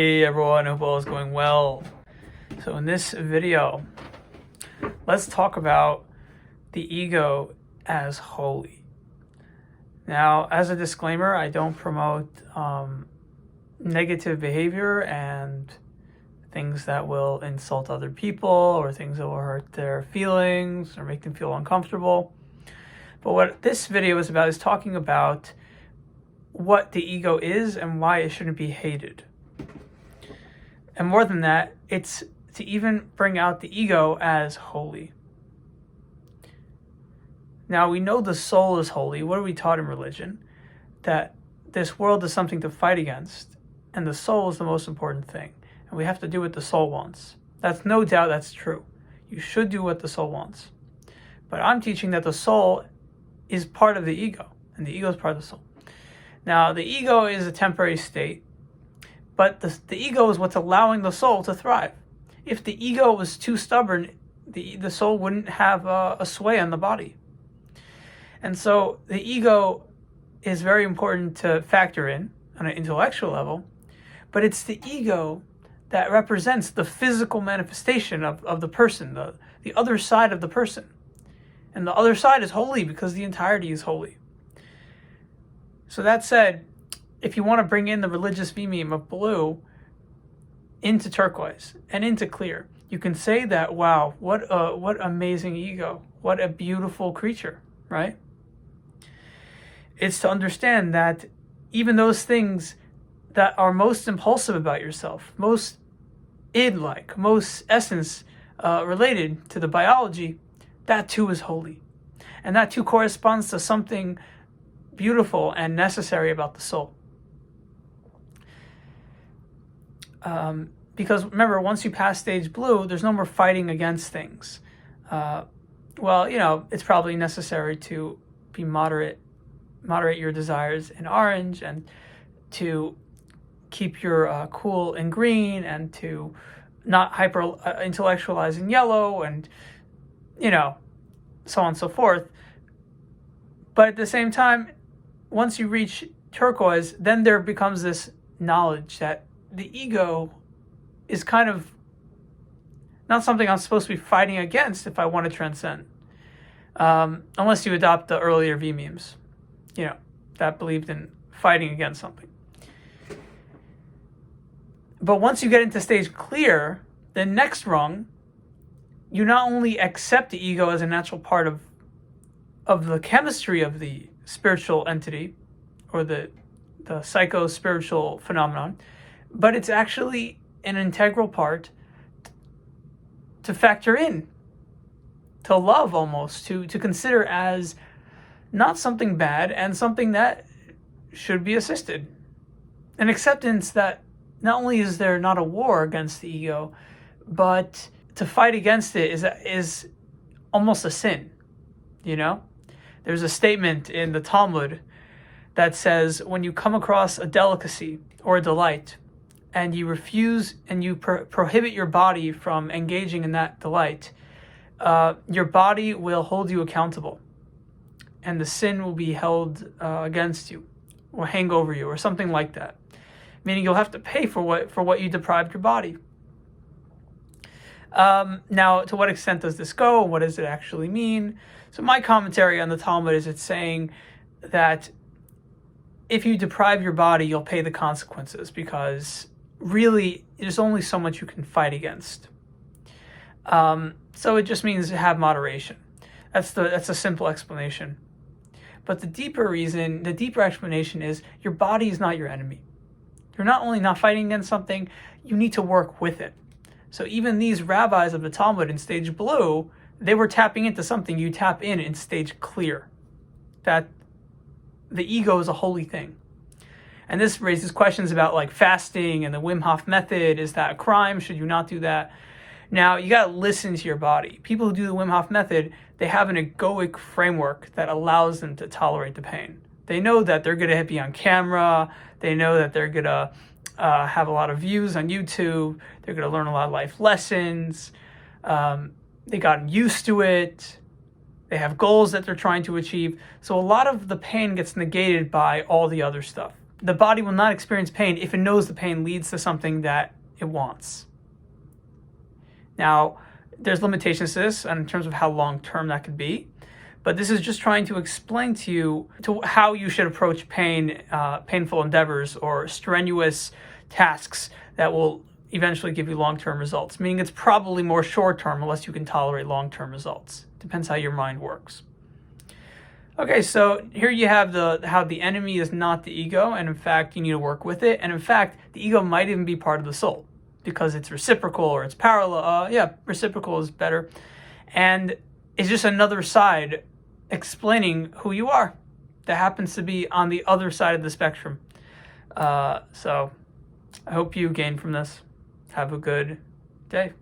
Hey everyone, hope all is going well. So in this video, let's talk about the ego as holy. Now, as a disclaimer, I don't promote negative behavior and things that will insult other people or things that will hurt their feelings or make them feel uncomfortable. But what this video is about is talking about what the ego is and why it shouldn't be hated. And more than that, it's to even bring out the ego as holy. Now, we know the soul is holy. What are we taught in religion? That this world is something to fight against, and the soul is the most important thing. And we have to do what the soul wants. That's no doubt that's true. You should do what the soul wants. But I'm teaching that the soul is part of the ego, and the ego is part of the soul. Now, the ego is a temporary state, but the ego is what's allowing the soul to thrive. If the ego was too stubborn, the soul wouldn't have a sway on the body. And so the ego is very important to factor in on an intellectual level, but it's the ego that represents the physical manifestation of the person, the other side of the person. And the other side is holy because the entirety is holy. So that said, if you want to bring in the religious meme of blue into turquoise and into clear, you can say that, wow, what amazing ego, what a beautiful creature, right? It's to understand that even those things that are most impulsive about yourself, most id-like, most essence related to the biology, that too is holy. And that too corresponds to something beautiful and necessary about the soul. Because remember, once you pass stage blue, there's no more fighting against things. It's probably necessary to be moderate your desires in orange, and to keep your cool in green, and to not hyper intellectualize in yellow, and so on and so forth. But at the same time, once you reach turquoise, then there becomes this knowledge that the ego is kind of not something I'm supposed to be fighting against if I want to transcend. Unless you adopt the earlier V-memes, that believed in fighting against something. But once you get into stage clear, the next rung, you not only accept the ego as a natural part of the chemistry of the spiritual entity or the psycho-spiritual phenomenon, but it's actually an integral part to factor in, to love almost, to consider as not something bad and something that should be assisted. An acceptance that not only is there not a war against the ego, but to fight against it is almost a sin, There's a statement in the Talmud that says, when you come across a delicacy or a delight, and you refuse and you prohibit your body from engaging in that delight, your body will hold you accountable, and the sin will be held against you, or hang over you, or something like that. Meaning you'll have to pay for what you deprived your body. Now, to what extent does this go? What does it actually mean? So my commentary on the Talmud is it's saying that if you deprive your body, you'll pay the consequences, because really there's only so much you can fight against. So it just means to have moderation. That's a simple explanation. But the deeper explanation is your body is not your enemy. You're not only not fighting against something, you need to work with it. So even these rabbis of the Talmud in stage blue, they were tapping into something you tap in stage clear. That the ego is a holy thing. And this raises questions about fasting and the Wim Hof method. Is that a crime? Should you not do that? Now, you got to listen to your body. People who do the Wim Hof method, they have an egoic framework that allows them to tolerate the pain. They know that they're going to be on camera. They know that they're going to have a lot of views on YouTube. They're going to learn a lot of life lessons. They got used to it. They have goals that they're trying to achieve. So a lot of the pain gets negated by all the other stuff, the body will not experience pain if it knows the pain leads to something that it wants. Now, there's limitations to this in terms of how long-term that could be, but this is just trying to explain to you how you should approach pain, painful endeavors or strenuous tasks that will eventually give you long-term results, meaning it's probably more short-term unless you can tolerate long-term results. Depends how your mind works. Okay, so here you have how the enemy is not the ego, and in fact, you need to work with it. And in fact, the ego might even be part of the soul because it's reciprocal or it's parallel. Reciprocal is better. And it's just another side explaining who you are that happens to be on the other side of the spectrum. So I hope you gain from this. Have a good day.